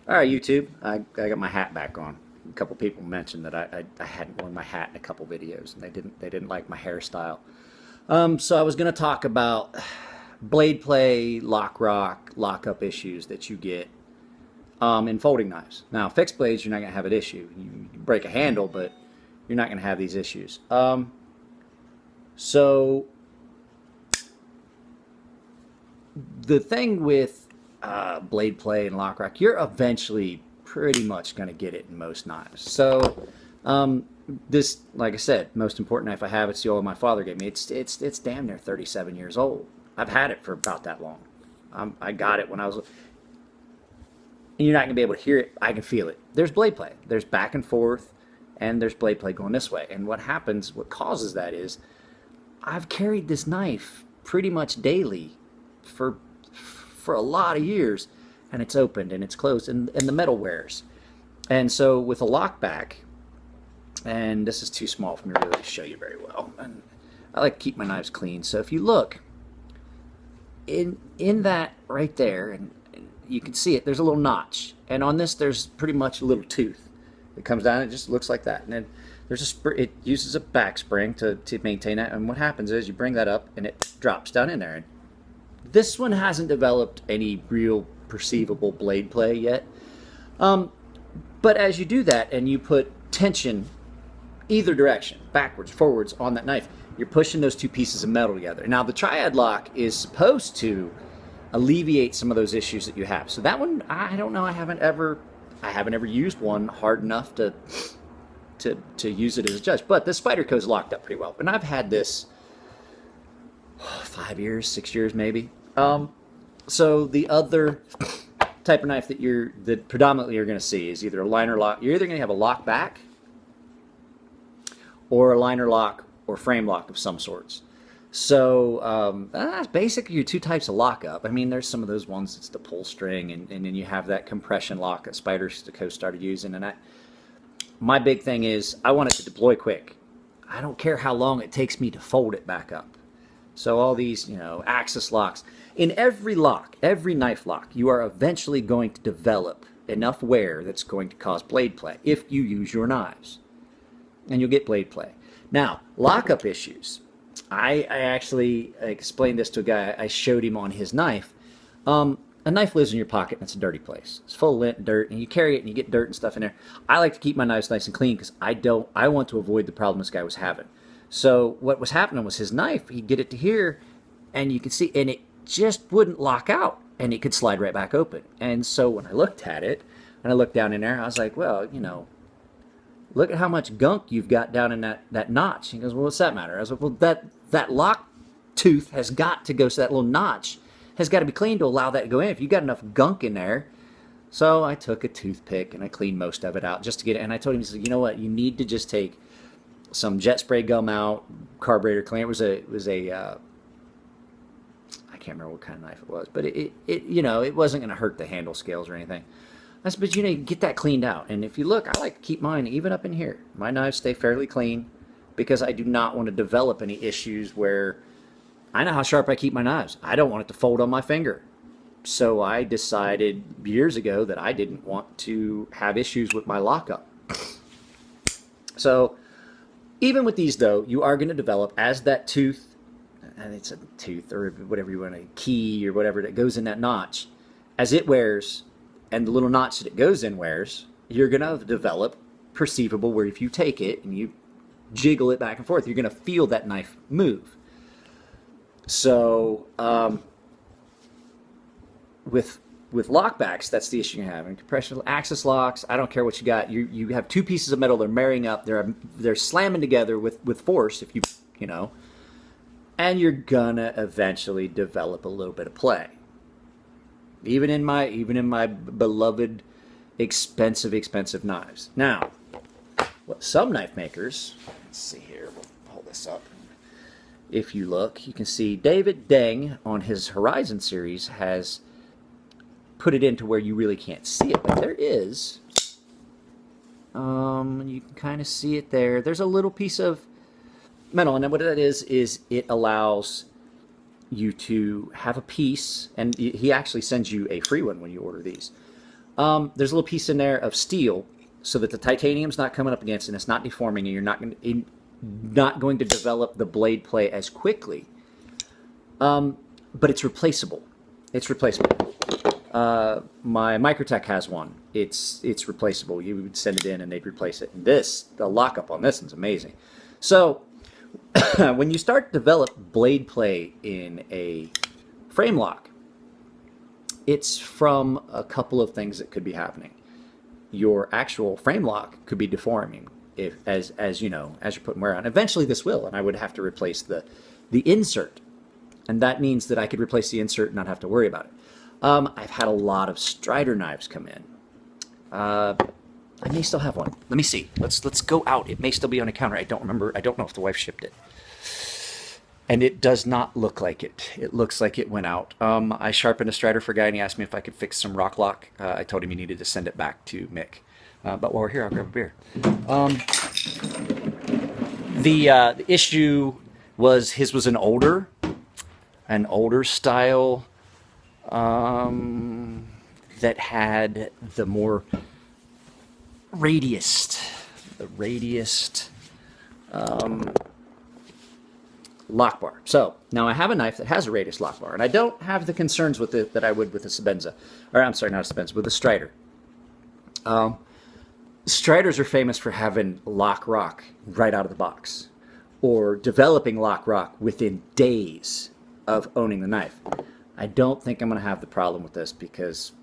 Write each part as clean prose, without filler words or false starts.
All right, YouTube. I got my hat back on. A couple people mentioned that I hadn't worn my hat in a couple videos, and they didn't like my hairstyle. So I was going to talk about blade play, lock rock, lockup issues that you get in folding knives. Now, fixed blades, you're not going to have an issue. You break a handle, but you're not going to have these issues. So the thing with blade play and lock rock, you're eventually pretty much going to get it in most knives. So this, like I said, most important knife I have, it's the oil my father gave me. It's damn near 37 years old. I've had it for about that long. I got it when I was. You're not going to be able to hear it. I can feel it. There's blade play. There's back and forth, and there's blade play going this way. And what happens, what causes that is, I've carried this knife pretty much daily for a lot of years, and it's opened and it's closed, and the metal wears. And so with a lockback, and this is too small for me to really show you very well, and I like to keep my knives clean. So if you look in that right there, and you can see it, there's a little notch, and on this there's pretty much a little tooth that comes down. It just looks like that, and then there's it uses a back spring to maintain that. And what happens is you bring that up and it drops down in there. And this one hasn't developed any real perceivable blade play yet. But as you do that and you put tension either direction, backwards, forwards, on that knife, you're pushing those two pieces of metal together. Now, the triad lock is supposed to alleviate some of those issues that you have. So that one, I don't know. I haven't ever used one hard enough to use it as a judge. But the Spyderco is locked up pretty well. And I've had this 5 years, 6 years maybe. So the other type of knife that predominantly you're going to see is either a liner lock. You're either going to have a lock back or a liner lock or frame lock of some sorts. So that's basically your two types of lockup. I mean, there's some of those ones, it's the pull string, and then you have that compression lock that Spyderco started using. And my big thing is I want it to deploy quick. I don't care how long it takes me to fold it back up. So all these, axis locks. In every lock, every knife lock, you are eventually going to develop enough wear that's going to cause blade play if you use your knives. And you'll get blade play. Now, lockup issues. I actually explained this to a guy. I showed him on his knife. A knife lives in your pocket and it's a dirty place. It's full of lint and dirt, and you carry it and you get dirt and stuff in there. I like to keep my knives nice and clean because I want to avoid the problem this guy was having. So what was happening was his knife, he'd get it to here, and you can see, and it just wouldn't lock out, and it could slide right back open. And so when I looked at it, and I looked down in there, I was like, well, look at how much gunk you've got down in that notch. He goes, well, what's that matter? I was like, well, that lock tooth has got to go, so that little notch has got to be cleaned to allow that to go in. If you got enough gunk in there. So I took a toothpick and I cleaned most of it out just to get it. And I told him, he said, you know what, you need to just take some jet spray gum out, carburetor cleaner. It was a I can't remember what kind of knife it was, but it wasn't going to hurt the handle scales or anything. I said, but you get that cleaned out. And if you look, I like to keep mine even up in here. My knives stay fairly clean because I do not want to develop any issues where I know how sharp I keep my knives. I don't want it to fold on my finger. So I decided years ago that I didn't want to have issues with my lockup. So even with these, though, you are going to develop as that tooth, and it's a tooth or whatever you want, a key or whatever that goes in that notch, as it wears and the little notch that it goes in wears, you're going to develop perceivable where if you take it and you jiggle it back and forth, you're going to feel that knife move. So with lockbacks, that's the issue you have. And compression axis locks, I don't care what you got. You have two pieces of metal, they're marrying up, they're slamming together with force, if you know, and you're gonna eventually develop a little bit of play. Even in my beloved expensive knives. Now, what some knife makers, let's see here, we'll hold this up. If you look, you can see David Deng on his Horizon series has put it into where you really can't see it, but there is, you can kind of see it there. There's a little piece of metal, and then what that is it allows you to have a piece, and he actually sends you a free one when you order these, There's a little piece in there of steel so that the titanium's not coming up against it and it's not deforming and you're not going to develop the blade play as quickly. But it's replaceable. It's replaceable. My Microtech has one. It's replaceable. You would send it in and they'd replace it. And the lockup on this one's amazing. So when you start to develop blade play in a frame lock, it's from a couple of things that could be happening. Your actual frame lock could be deforming as you know, as you're putting wear on. Eventually this will, and I would have to replace the insert. And that means that I could replace the insert and not have to worry about it. I've had a lot of Strider knives come in. I may still have one. Let me see. Let's go out. It may still be on a counter. I don't remember. I don't know if the wife shipped it. And it does not look like it. It looks like it went out. I sharpened a Strider for a guy, and he asked me if I could fix some rock lock. I told him he needed to send it back to Mick. But while we're here, I'll grab a beer. The issue was his was an older style that had the more radiused lock bar. So now I have a knife that has a radius lock bar, and I don't have the concerns with it that I would with a Sebenza, or I'm sorry, not a Sebenza, with a Strider. Striders are famous for having lock rock right out of the box, or developing lock rock within days of owning the knife. I don't think I'm going to have the problem with this because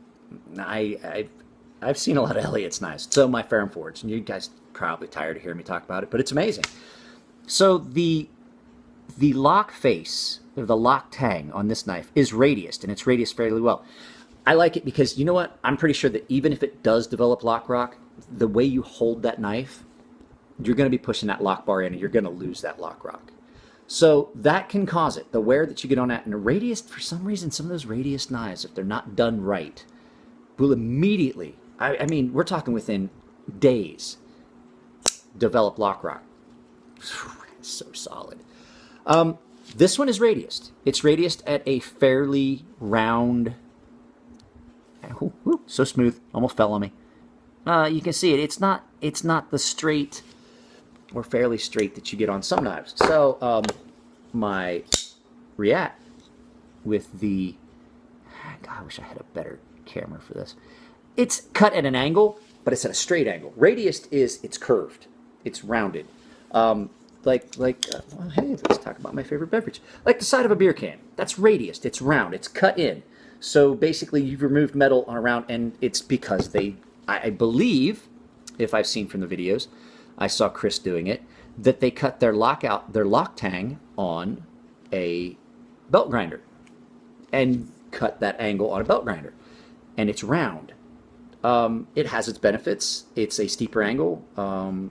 I've seen a lot of Elliott's knives. So my Ferrum Forge, and you guys are probably tired of hearing me talk about it, but it's amazing. So the lock face, or the lock tang on this knife is radiused, and it's radiused fairly well. I like it because, you know what? I'm pretty sure that even if it does develop lock rock, the way you hold that knife, you're going to be pushing that lock bar in, and you're going to lose that lock rock. So that can cause it. The wear that you get on that, and a radius, for some reason, some of those radius knives, if they're not done right, will immediately, I mean, we're talking within days, develop lock rock. It's so solid. This one is radiused. It's radiused at a fairly round, so smooth, almost fell on me. You can see it. It's not the straight or fairly straight that you get on some knives. So my React with the, God, I wish I had a better camera for this. It's cut at an angle, but it's at a straight angle. Radiused is it's curved, it's rounded. Well, hey, let's talk about my favorite beverage. Like the side of a beer can. That's radiused. It's round. It's cut in. So basically, you've removed metal on a round, and it's because I believe, if I've seen from the videos, I saw Chris doing it, that they cut their lock tang on a belt grinder and cut that angle on a belt grinder. And it's round. It has its benefits. It's a steeper angle.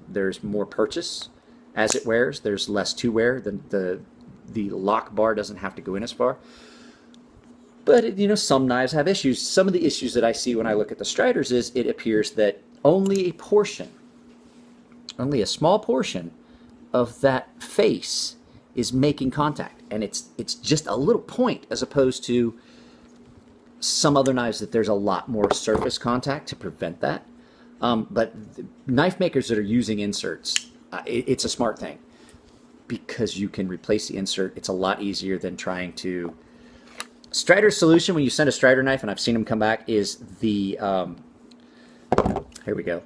There's more purchase as it wears. There's less to wear. The lock bar doesn't have to go in as far. But, you know, some knives have issues. Some of the issues that I see when I look at the Striders is it appears that only a small portion of that face is making contact. And it's just a little point as opposed to some other knives that there's a lot more surface contact to prevent that. But knife makers that are using inserts, it's a smart thing because you can replace the insert. It's a lot easier than trying to... Strider's solution when you send a Strider knife, and I've seen them come back, is the... here we go.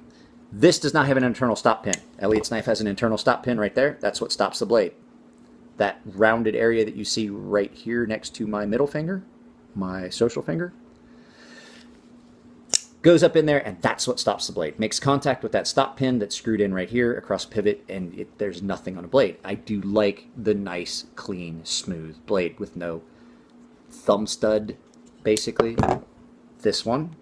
This does not have an internal stop pin. Elliott's knife has an internal stop pin right there. That's what stops the blade. That rounded area that you see right here next to my middle finger, my social finger, goes up in there, and that's what stops the blade. Makes contact with that stop pin that's screwed in right here across the pivot, and there's nothing on a blade. I do like the nice, clean, smooth blade with no thumb stud, basically. This one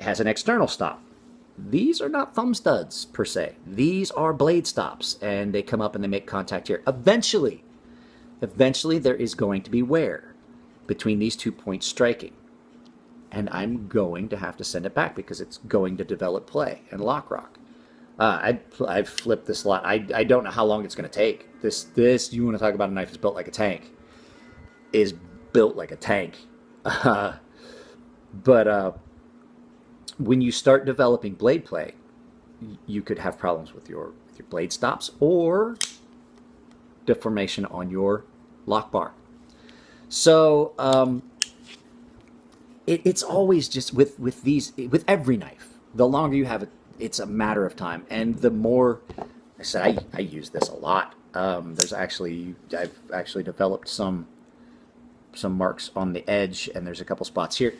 has an external stop. These are not thumb studs, per se. These are blade stops, and they come up and they make contact here. Eventually there is going to be wear between these 2 points striking. And I'm going to have to send it back because it's going to develop play and lock rock. I've flipped this lot. I don't know how long it's going to take. This you want to talk about a knife that's built like a tank. Is built like a tank. But when you start developing blade play, you could have problems with your blade stops or deformation on your lock bar. So it's always just with these, with every knife, the longer you have it, it's a matter of time. And the more, I said, I use this a lot. I've actually developed some marks on the edge, and there's a couple spots here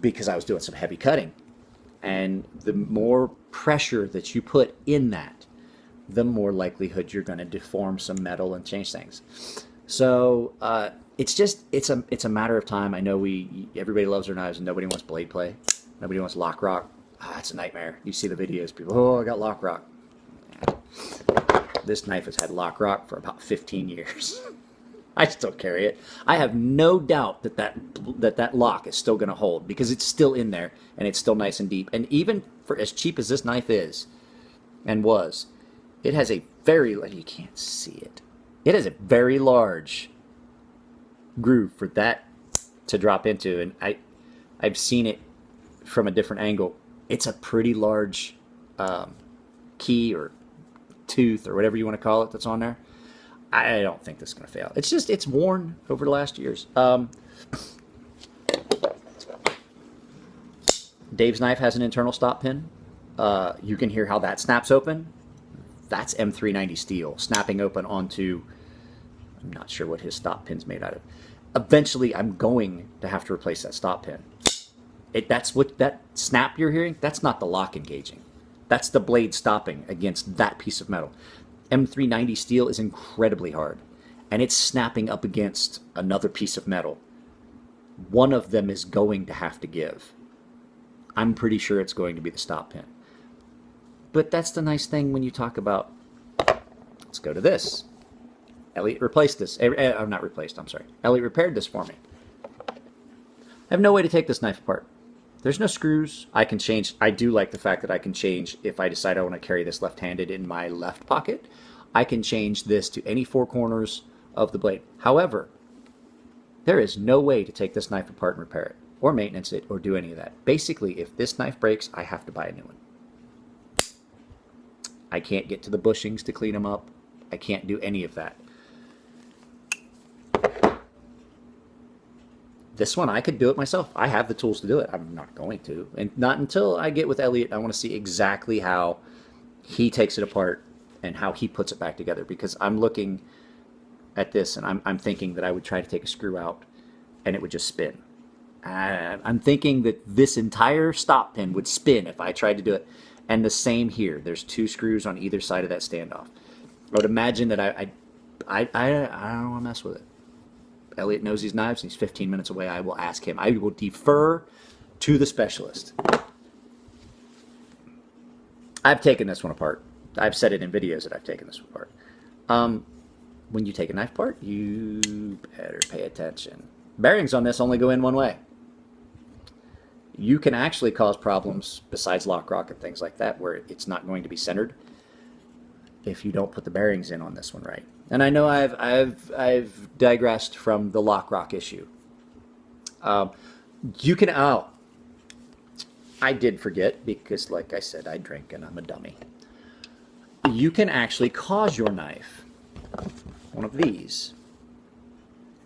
because I was doing some heavy cutting. And the more pressure that you put in that, the more likelihood you're going to deform some metal and change things. So it's a matter of time. I know everybody loves their knives and nobody wants blade play. Nobody wants lock rock. It's a nightmare. You see the videos, people, oh, I got lock rock. This knife has had lock rock for about 15 years. I still carry it. I have no doubt that lock is still going to hold because it's still in there and it's still nice and deep. And even for as cheap as this knife is and was, it has a very, you can't see it. It has a very large groove for that to drop into. And I've seen it from a different angle. It's a pretty large key or tooth or whatever you want to call it that's on there. I don't think this is going to fail. It's just, it's worn over the last years. Dave's knife has an internal stop pin. You can hear how that snaps open. That's M390 steel snapping open onto, I'm not sure what his stop pin's made out of. Eventually, I'm going to have to replace that stop pin. That's what that snap you're hearing, that's not the lock engaging. That's the blade stopping against that piece of metal. M390 steel is incredibly hard, and it's snapping up against another piece of metal. One of them is going to have to give. I'm pretty sure it's going to be the stop pin. But that's the nice thing when you talk about, let's go to this. Elliot replaced this. Not replaced, I'm sorry. Elliot repaired this for me. I have no way to take this knife apart. There's no screws. I can change. I do like the fact that I can change if I decide I want to carry this left-handed in my left pocket. I can change this to any four corners of the blade. However, there is no way to take this knife apart and repair it, or maintenance it, or do any of that. Basically, if this knife breaks, I have to buy a new one. I can't get to the bushings to clean them up. I can't do any of that. This one, I could do it myself. I have the tools to do it. I'm not going to. And not until I get with Elliot, I want to see exactly how he takes it apart and how he puts it back together. Because I'm looking at this and I'm thinking that I would try to take a screw out and it would just spin. I'm thinking that this entire stop pin would spin if I tried to do it. And the same here. There's two screws on either side of that standoff. I would imagine that I don't want to mess with it. Elliot knows these knives, and he's 15 minutes away. I will ask him. I will defer to the specialist. I've taken this one apart. I've said it in videos that I've taken this one apart. When you take a knife apart, you better pay attention. Bearings on this only go in one way. You can actually cause problems, besides lock rock and things like that, where it's not going to be centered if you don't put the bearings in on this one right. And I know I've digressed from the lock rock issue. You can, I did forget because, like I said, I drink and I'm a dummy. You can actually cause your knife one of these,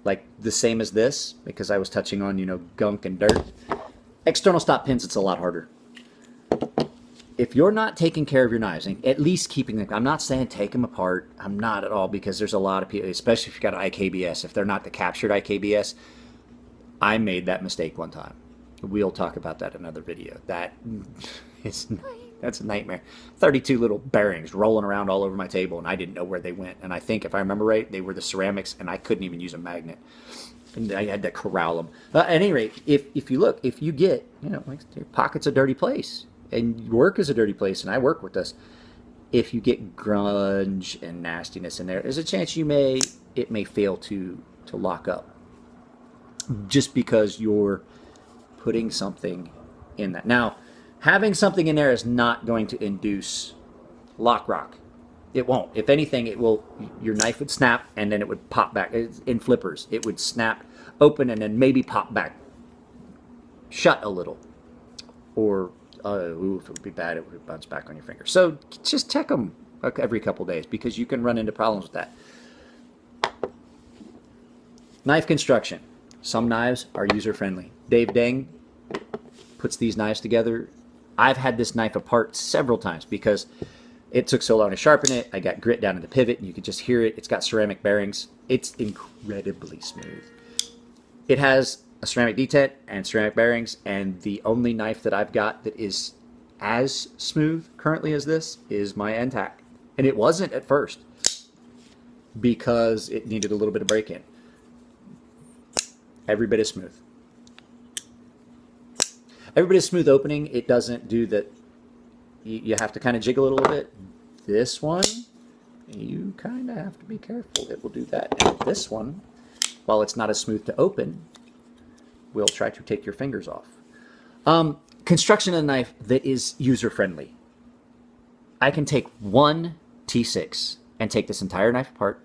like the same as this, because I was touching on, gunk and dirt. External stop pins, it's a lot harder. If you're not taking care of your knives, and at least keeping them, I'm not saying take them apart. I'm not at all, because there's a lot of people, especially if you've got an IKBS, if they're not the captured IKBS. I made that mistake one time. We'll talk about that in another video. That's a nightmare. 32 little bearings rolling around all over my table, and I didn't know where they went. And I think, if I remember right, they were the ceramics, and I couldn't even use a magnet. And I had to corral them. At any rate, if you look, if you get, like your pocket's a dirty place, and work is a dirty place, and I work with this. If you get grunge and nastiness in there, there's a chance it may fail to lock up, just because you're putting something in that. Now, having something in there is not going to induce lock rock. It won't. If anything, it will. Your knife would snap, and then it would pop back. In flippers, it would snap open and then maybe pop back shut a little, or if it would be bad, it would bounce back on your finger. So just check them every couple days, because you can run into problems with that. Knife construction. Some knives are user-friendly. Dave Deng puts these knives together. I've had this knife apart several times because it took so long to sharpen it. I got grit down in the pivot, and you could just hear it. It's got ceramic bearings. It's incredibly smooth. It has a ceramic detent and ceramic bearings, and the only knife that I've got that is as smooth currently as this is my NTAC. And it wasn't at first because it needed a little bit of break-in. Every bit is smooth. Every bit is smooth opening. It doesn't do that. You have to kind of jiggle it a little bit. This one, you kind of have to be careful. It will do that. And this one, while it's not as smooth to open, will try to take your fingers off. Construction of a knife that is user-friendly. I can take one T6 and take this entire knife apart,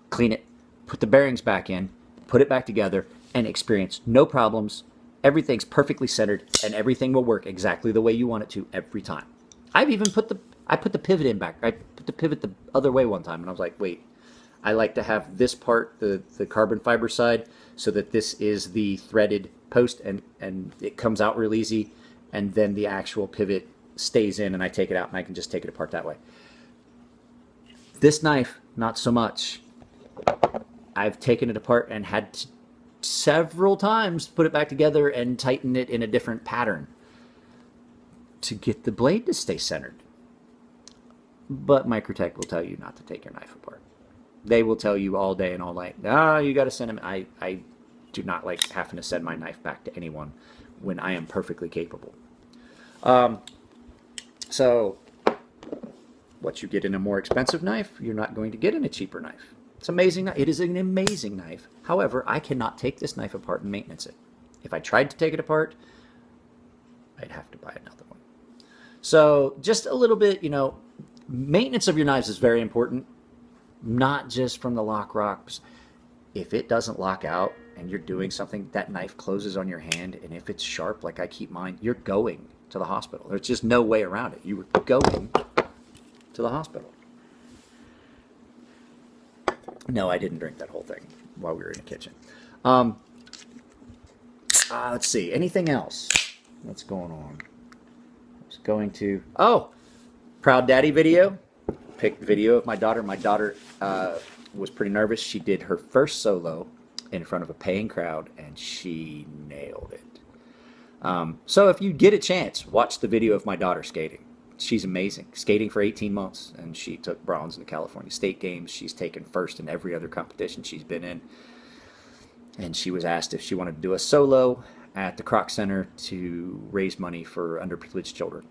clean it, put the bearings back in, put it back together, and experience no problems. Everything's perfectly centered, and everything will work exactly the way you want it to every time. I've even put the pivot in back. I put the pivot the other way one time, and I was like, wait, I like to have this part, the carbon fiber side, so that this is the threaded post, and it comes out real easy, and then the actual pivot stays in, and I take it out, and I can just take it apart that way. This knife, not so much. I've taken it apart and had to several times put it back together and tighten it in a different pattern to get the blade to stay centered. But Microtech will tell you not to take your knife apart. They will tell you all day and all night, you got to send them. I do not like having to send my knife back to anyone when I am perfectly capable. So what you get in a more expensive knife, you're not going to get in a cheaper knife. It's amazing. It is an amazing knife. However, I cannot take this knife apart and maintenance it. If I tried to take it apart, I'd have to buy another one. So just a little bit, maintenance of your knives is very important, not just from the lock rocks. If it doesn't lock out and you're doing something, that knife closes on your hand, and if it's sharp like I keep mine, you're going to the hospital. There's just no way around it. You were going to the hospital. No, I didn't drink that whole thing while we were in the kitchen. Let's see. Anything else? What's going on? I was going to... Proud Daddy video. Picked video of my daughter. My daughter was pretty nervous. She did her first solo in front of a paying crowd, and she nailed it. So if you get a chance, watch the video of my daughter skating. She's amazing. Skating for 18 months, and she took bronze in the California State Games. She's taken first in every other competition she's been in. And she was asked if she wanted to do a solo at the Kroc Center to raise money for underprivileged children.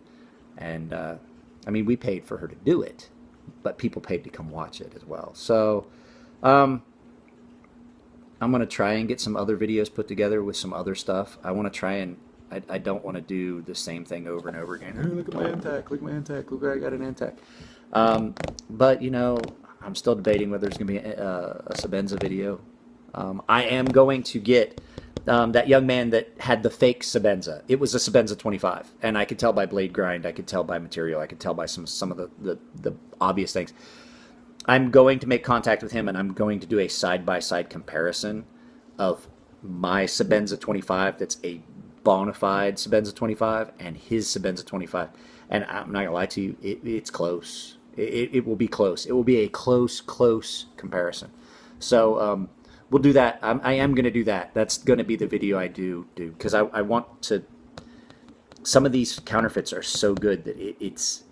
And, we paid for her to do it, but people paid to come watch it as well. So, I'm going to try and get some other videos put together with some other stuff. I want to try and I don't want to do the same thing over and over again. Oh, look at my NTAC, look at my NTAC, look where I got an NTAC. But, I'm still debating whether there's going to be a Sebenza video. I am going to get that young man that had the fake Sebenza. It was a Sebenza 25, and I could tell by blade grind, I could tell by material, I could tell by some of the obvious things. I'm going to make contact with him, and I'm going to do a side-by-side comparison of my Sebenza 25 that's a bona fide Sebenza 25 and his Sebenza 25. And I'm not going to lie to you, it's close. It will be close. It will be a close comparison. So we'll do that. I am going to do that. That's going to be the video I do because I want to. Some of these counterfeits are so good that it's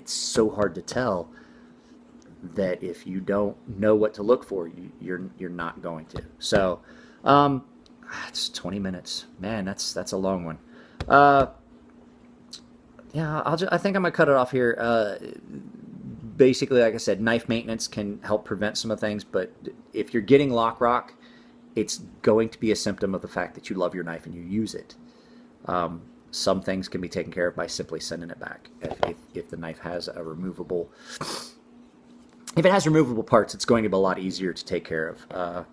so hard to tell that if you don't know what to look for, you're not going to. So it's 20 minutes, man. That's a long one. Yeah, I think I'm gonna cut it off here. Basically, like I said, knife maintenance can help prevent some of things, but if you're getting lock rock, it's going to be a symptom of the fact that you love your knife and you use it. Some things can be taken care of by simply sending it back. If the knife has a removable, if it has removable parts, it's going to be a lot easier to take care of.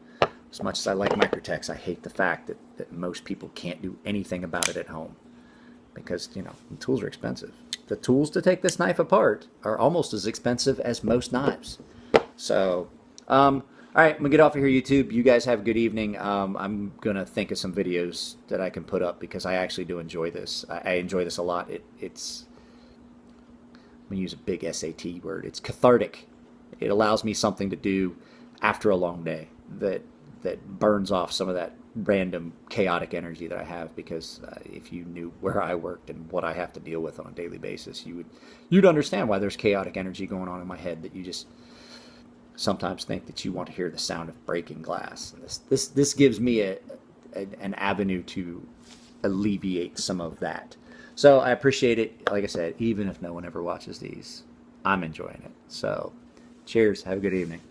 As much as I like Microtex, I hate the fact that most people can't do anything about it at home because, you know, the tools are expensive. The tools to take this knife apart are almost as expensive as most knives. So, all right, I'm going to get off of here, YouTube. You guys have a good evening. I'm going to think of some videos that I can put up because I actually do enjoy this. I enjoy this a lot. It's, I'm going to use a big SAT word. It's cathartic. It allows me something to do after a long day that burns off some of that random chaotic energy that I have, because if you knew where I worked and what I have to deal with on a daily basis, you'd understand why there's chaotic energy going on in my head that you just sometimes think that you want to hear the sound of breaking glass. And this gives me an avenue to alleviate some of that. So I appreciate it. Like I said, even if no one ever watches these, I'm enjoying it. So cheers. Have a good evening.